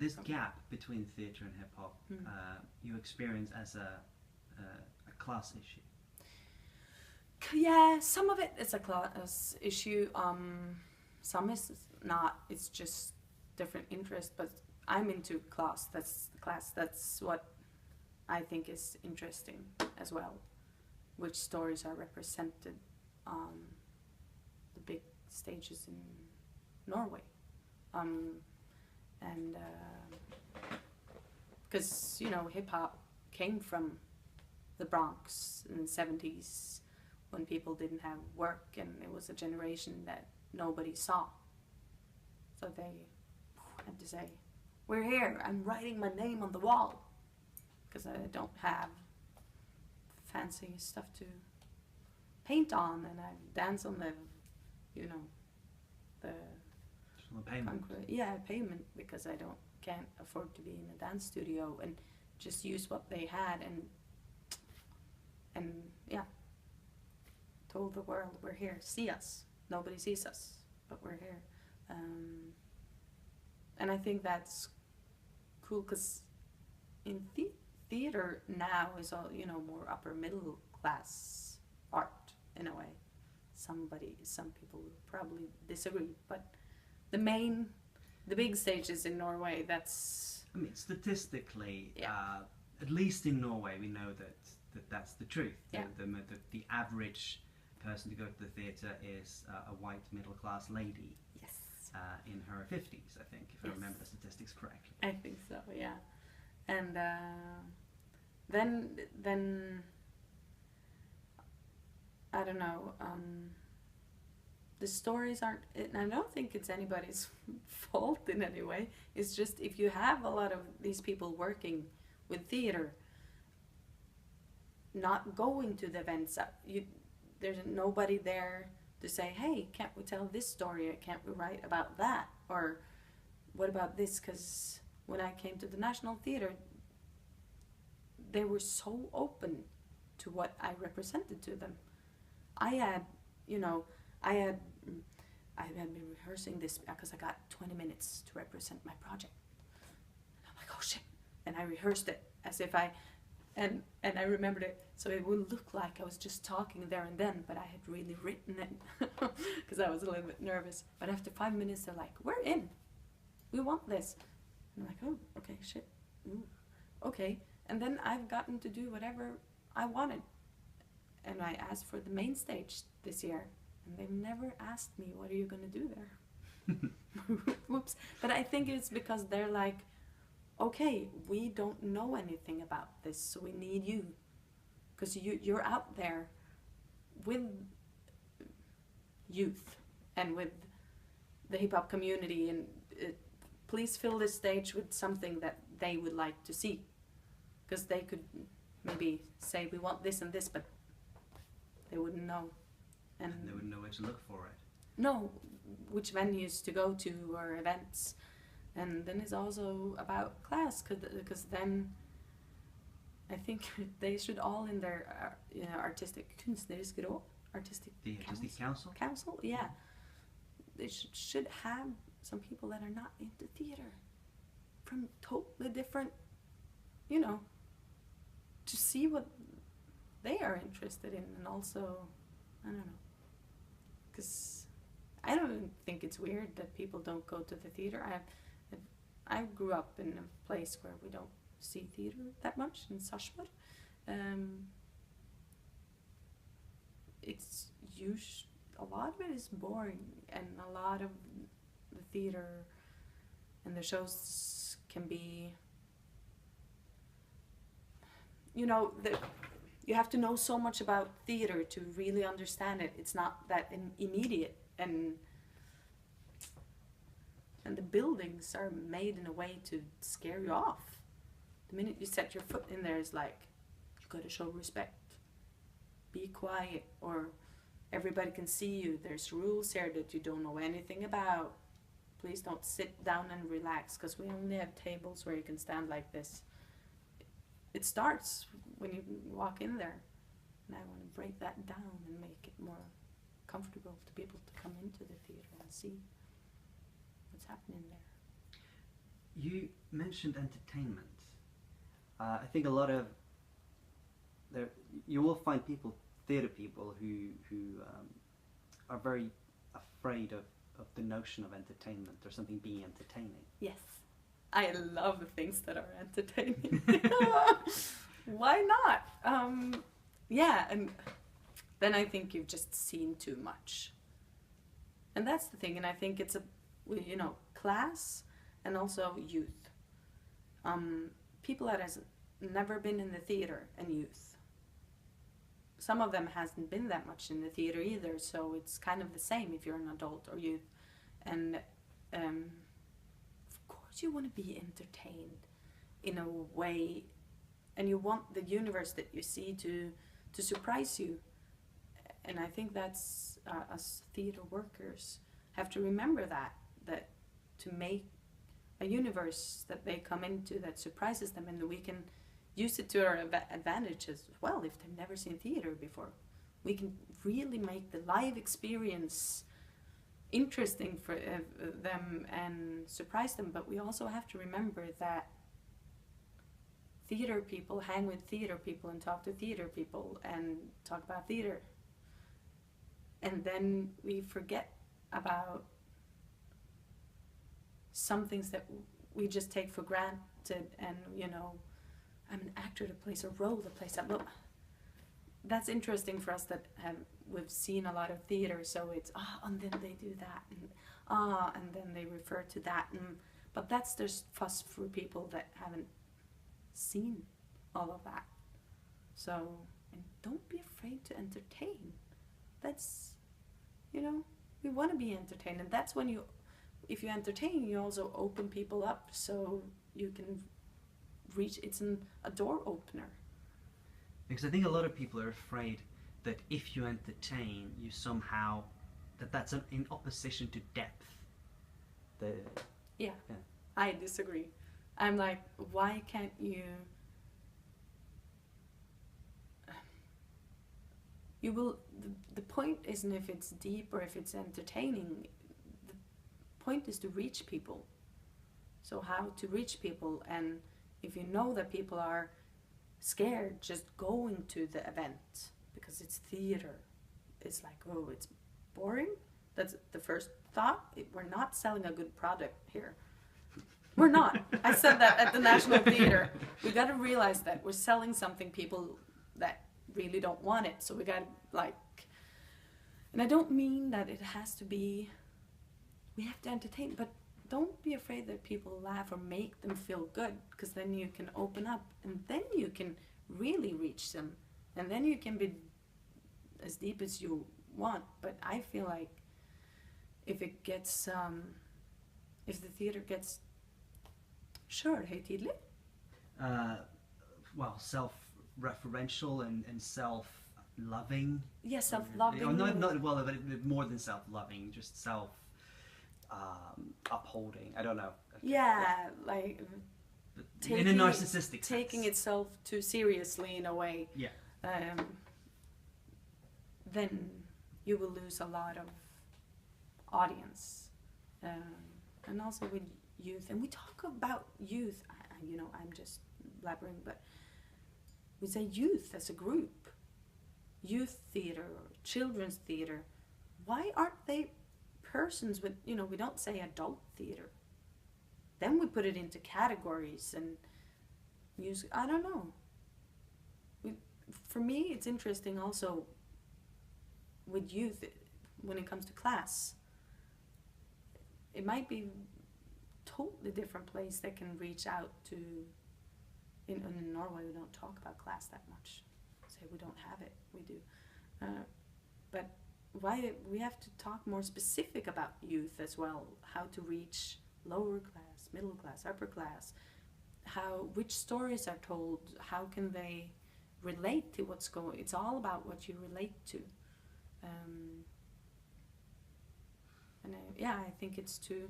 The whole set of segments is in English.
this gap between theatre and hip hop, you experience as a class issue. Yeah, some of it is a class issue. Some is not. It's just different interest. But I'm into class. That's what I think is interesting as well. Which stories are represented on the big stages in Norway, and because hip hop came from the Bronx in the 70s. When people didn't have work, and it was a generation that nobody saw. So they had to say, we're here, I'm writing my name on the wall. Because I don't have fancy stuff to paint on, and I dance on the, the pavement. Pavement, because I can't afford to be in a dance studio, and just use what they had, and yeah. Told the world, we're here, see us. Nobody sees us, but we're here. And I think that's cool, because in theater now is all, more upper middle class art in a way. Some people will probably disagree, but the big stages in Norway, that's... I mean, statistically, at least in Norway, we know that's the truth. Yeah. The average person to go to the theatre is a white middle-class lady. Yes. In her 50s, I think, if I remember the statistics correctly. I think so, yeah. And then I don't know. The stories aren't. And I don't think it's anybody's fault in any way. It's just if you have a lot of these people working with theatre, not going to the events, there's nobody there to say, hey, can't we tell this story? Can't we write about that? Or what about this? Because when I came to the National Theatre, they were so open to what I represented to them. I had been rehearsing this because I got 20 minutes to represent my project. And I'm like, oh shit. And I rehearsed it as if and I remembered it, so it would look like I was just talking there and then, but I had really written it because I was a little bit nervous. But after 5 minutes, they're like, we're in. We want this. And I'm like, oh, okay, shit. Ooh, okay. And then I've gotten to do whatever I wanted. And I asked for the main stage this year, and they've never asked me, what are you going to do there? Whoops. But I think it's because they're like, okay, we don't know anything about this, so we need you. Because you're out there with youth and with the hip-hop community, and please fill this stage with something that they would like to see. Because they could maybe say, we want this and this, but they wouldn't know. And they wouldn't know where to look for it. No, which venues to go to or events. And then it's also about class, because then I think they should all in their artistic kunstnerisk råd, artistic council, yeah. They should have some people that are not into theater from totally different, to see what they are interested in, and also, I don't know, because I don't think it's weird that people don't go to the theater. I grew up in a place where we don't see theater that much, in Sarpsborg. It's a lot of it is boring, and a lot of the theater and the shows can be, you have to know so much about theater to really understand it. It's not that immediate, and the buildings are made in a way to scare you off. The minute you set your foot in there, it's like, you gotta show respect. Be quiet, or everybody can see you. There's rules here that you don't know anything about. Please don't sit down and relax, because we only have tables where you can stand like this. It starts when you walk in there. And I want to break that down and make it more comfortable to people to come into the theater and see what's happening there. You mentioned entertainment. I think a lot of you will find theatre people who are very afraid of the notion of entertainment or something being entertaining. Yes, I love things that are entertaining. Why not? Yeah, and then I think you've just seen too much. And that's the thing, and I think it's class and also youth. People that has never been in the theatre and youth. Some of them hasn't been that much in the theatre either, so it's kind of the same if you're an adult or youth. And of course you want to be entertained in a way, and you want the universe that you see to surprise you. And I think that's us theatre workers have to remember that to make a universe that they come into that surprises them, and we can use it to our advantage as well. If they've never seen theatre before, we can really make the live experience interesting for them and surprise them. But we also have to remember that theatre people hang with theatre people and talk to theatre people and talk about theatre. And then we forget about some things that we just take for granted. And, I'm an actor that plays a role, that plays that. Well, that's interesting for us that we've seen a lot of theatre, so it's, and then they do that, and then they refer to that. But that's just fuss for people that haven't seen all of that. So, and don't be afraid to entertain. That's, we want to be entertained, and that's when if you entertain, you also open people up, so you can reach, it's a door opener. Because I think a lot of people are afraid that if you entertain, you somehow, that's in opposition to depth. Yeah, I disagree. I'm like, why can't you... You will, the point isn't if it's deep or if it's entertaining. The point is to reach people. So how to reach people, and if you know that people are scared just going to the event because it's theatre, it's like, oh, it's boring. That's the first thought. We're not selling a good product here. We're not. I said that at the National Theatre. We got to realize that we're selling something people that really don't want it. So we got to and I don't mean that it has to be, we have to entertain, but don't be afraid that people laugh or make them feel good, because then you can open up and then you can really reach them, and then you can be as deep as you want. But I feel like if it gets, if the theatre gets høytidelig? Well, self-referential and self-loving. Yeah, self-loving. But more than self-loving, just upholding. I don't know. Yeah, like in a narcissistic taking sense. Itself too seriously in a way. Yeah. Then you will lose a lot of audience, and also with youth. And we talk about youth. I'm just blabbering, but we say youth as a group. Youth theatre or children's theatre. Why aren't they persons with, we don't say adult theatre. Then we put it into categories and music. I don't know. For me, it's interesting also with youth when it comes to class. It might be totally different place that can reach out to. In Norway, we don't talk about class that much. Say we don't have it. We do, but why we have to talk more specific about youth as well? How to reach lower class, middle class, upper class? Which stories are told? How can they relate to what's going? It's all about what you relate to, and I think it's too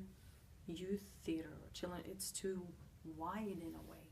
youth theatre or children. It's too wide in a way.